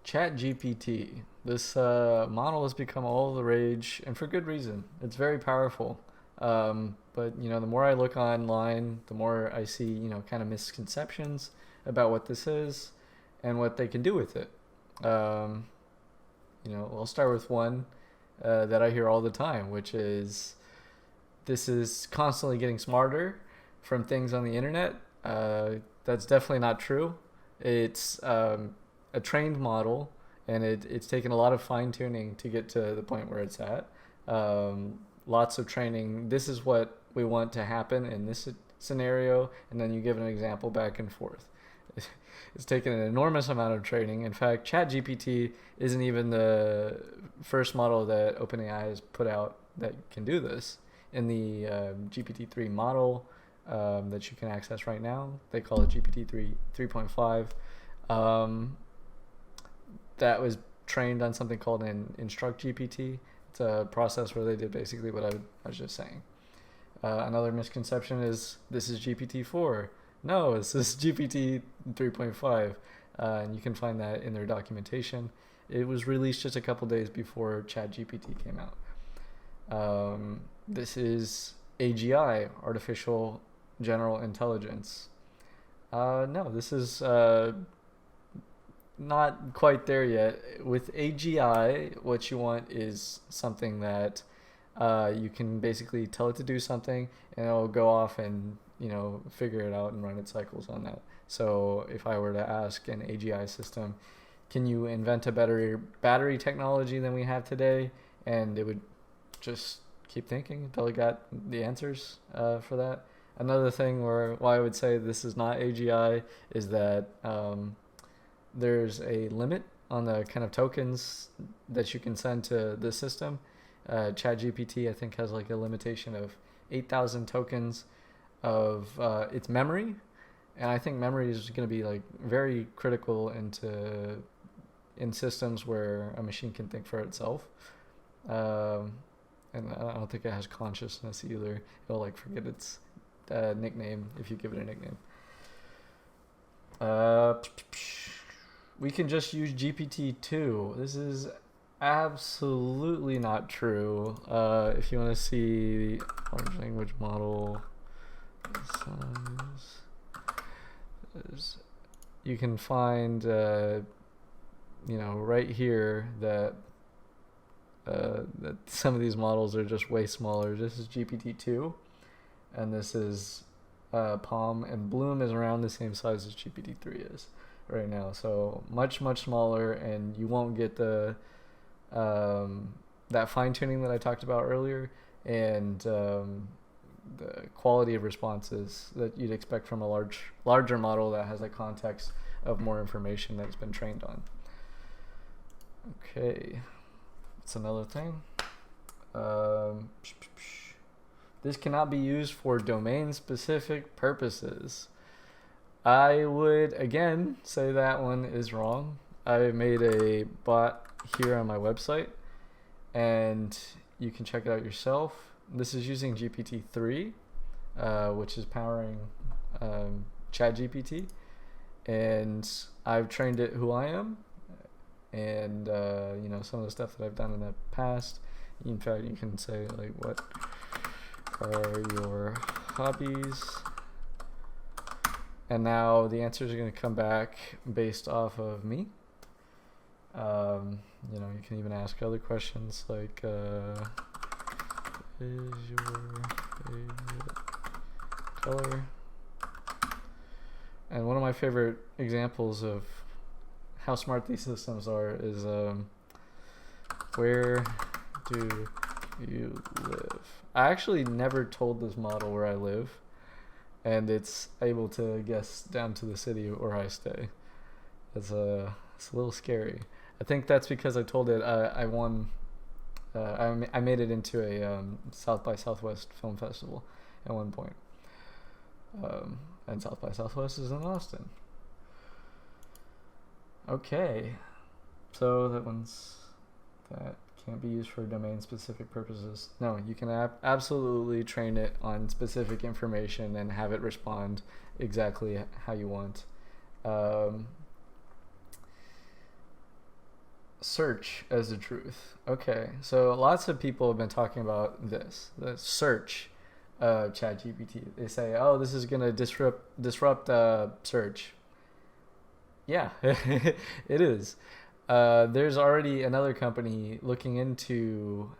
Chat GPT. This model has become all the rage, and for good reason. It's very powerful. But the more I look online, the more I see, kind of misconceptions about what this is and what they can do with it. Um, I'll start with one that I hear all the time, which is this is constantly getting smarter from things on the internet. That's definitely not true. It's a trained model, and it's taken a lot of fine tuning to get to the point where it's at. Lots of training. This is what we want to happen in this scenario, and then you give an example back and forth. It's taken an enormous amount of training. In fact, ChatGPT isn't even the first model that OpenAI has put out that can do this. In the GPT-3 model that you can access right now, they call it GPT-3 3.5. That was trained on something called an Instruct GPT. It's a process where they did basically what I was just saying. Another misconception is this is GPT-4. No, this is GPT 3.5, and you can find that in their documentation. It was released just a couple days before ChatGPT came out. This is AGI, Artificial General Intelligence. No, this is not quite there yet. With AGI, what you want is something that you can basically tell it to do something, and it'll go off and figure it out and run its cycles on that. So if I were to ask an AGI system, can you invent a better battery technology than we have today? And it would just keep thinking until it got the answers for that. Another thing why I would say this is not AGI is that there's a limit on the kind of tokens that you can send to the system. ChatGPT, I think, has like a limitation of 8,000 tokens of its memory, and I think memory is going to be like very critical in systems where a machine can think for itself. And I don't think it has consciousness either. It'll like forget its nickname if you give it a nickname. We can just use GPT-2. This is absolutely not true. If you want to see the large language model size, you can find right here that some of these models are just way smaller. This is GPT-2, and this is Palm, and Bloom is around the same size as GPT-3 is right now. So much smaller, and you won't get the that fine tuning that I talked about earlier, and the quality of responses that you'd expect from a larger model that has a context of more information that's been trained on. Okay, that's another thing. This cannot be used for domain-specific purposes. I would, again, say that one is wrong. I made a bot here on my website, and you can check it out yourself. This is using GPT-3, which is powering ChatGPT, and I've trained it who I am, and some of the stuff that I've done in the past. In fact, you can say like, what are your hobbies? And now the answers are going to come back based off of me. You can even ask other questions like, is your favorite color? And one of my favorite examples of how smart these systems are is where do you live? I actually never told this model where I live, and it's able to guess down to the city where I stay. It's a little scary. I think that's because I told it I won. I made it into a South by Southwest film festival at one point, and South by Southwest is in Austin. Okay, so that can't be used for domain-specific purposes. No, you can absolutely train it on specific information and have it respond exactly how you want. search as the truth. Okay, so lots of people have been talking about this, the search ChatGPT. They say, "Oh, this is gonna disrupt search." Yeah, it is. There's already another company looking into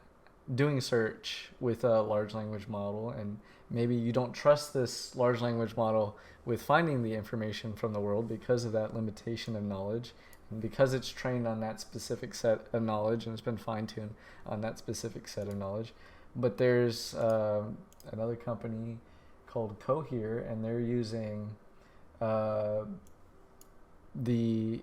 doing search with a large language model, and maybe you don't trust this large language model with finding the information from the world because of that limitation of knowledge, and because it's trained on that specific set of knowledge and it's been fine-tuned on that specific set of knowledge. But there's another company called Cohere, and they're using the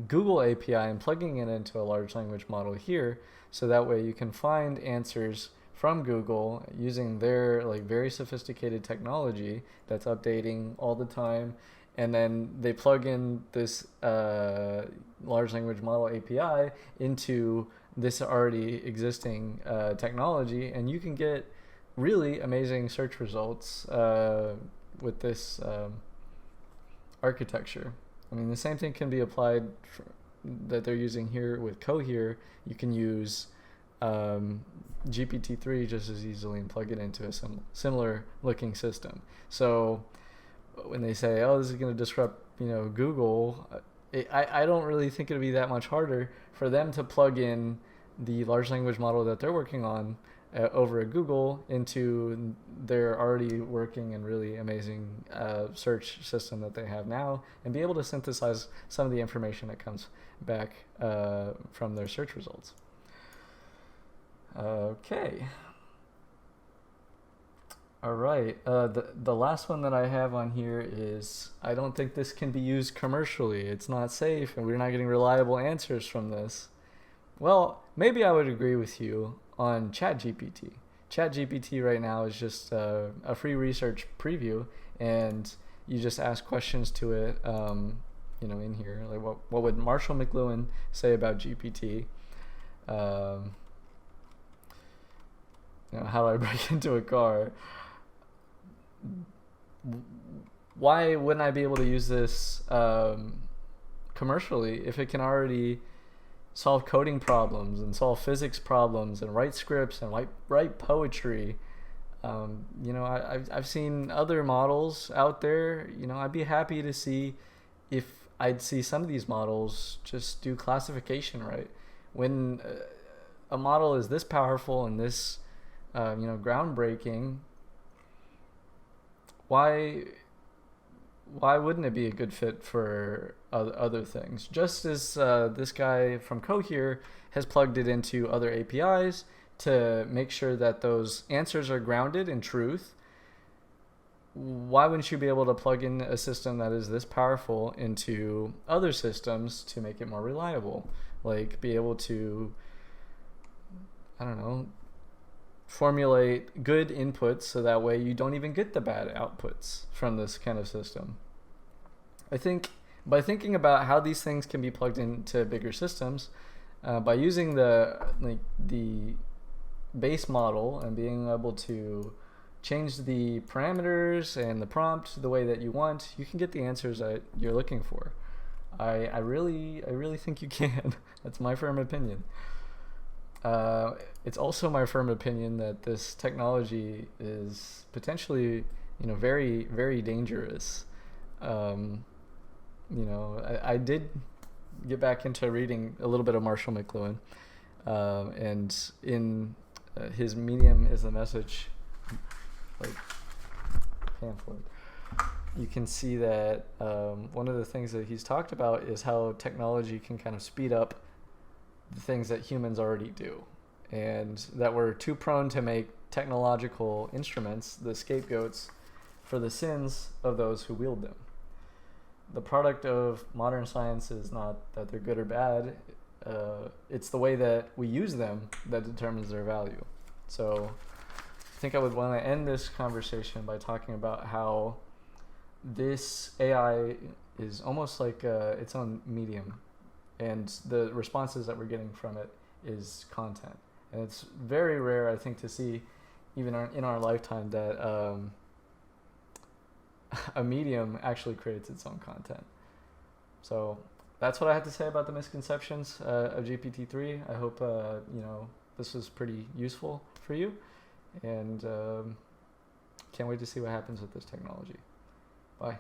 Google API and plugging it into a large language model here, so that way you can find answers from Google using their like very sophisticated technology that's updating all the time, and then they plug in this large language model API into this already existing technology, and you can get really amazing search results with this architecture. I mean, the same thing can be applied that they're using here with Cohere. You can use GPT-3 just as easily and plug it into a similar looking system. So when they say, "Oh, this is going to disrupt, Google," I don't really think it'd be that much harder for them to plug in the large language model that they're working on over at Google into their already working and really amazing search system that they have now, and be able to synthesize some of the information that comes back from their search results. Okay. All right. The last one that I have on here is, I don't think this can be used commercially. It's not safe, and we're not getting reliable answers from this. Well, maybe I would agree with you on ChatGPT. ChatGPT right now is just a free research preview, and you just ask questions to it, in here. Like, what would Marshall McLuhan say about GPT? How do I break into a car? Why wouldn't I be able to use this commercially if it can already solve coding problems and solve physics problems and write scripts and write poetry? I've seen other models out there. I'd be happy to see if I'd see some of these models just do classification right. When a model is this powerful and this groundbreaking, why wouldn't it be a good fit for other things? Just as this guy from Cohere has plugged it into other APIs to make sure that those answers are grounded in truth, why wouldn't you be able to plug in a system that is this powerful into other systems to make it more reliable? Like, be able to, formulate good inputs so that way you don't even get the bad outputs from this kind of system. I think by thinking about how these things can be plugged into bigger systems, by using the base model and being able to change the parameters and the prompt the way that you want, you can get the answers that you're looking for. I really think you can. That's my firm opinion. It's also my firm opinion that this technology is potentially, very, very dangerous. I did get back into reading a little bit of Marshall McLuhan, and in his Medium is the Message pamphlet, you can see that one of the things that he's talked about is how technology can kind of speed up the things that humans already do, and that we're too prone to make technological instruments the scapegoats for the sins of those who wield them. The product of modern science is not that they're good or bad, it's the way that we use them that determines their value. So I think I would want to end this conversation by talking about how this AI is almost like its own medium, and the responses that we're getting from it is content. And it's very rare, I think, to see, even in our lifetime, that a medium actually creates its own content. So that's what I had to say about the misconceptions of GPT-3. I hope this was pretty useful for you, and can't wait to see what happens with this technology. Bye.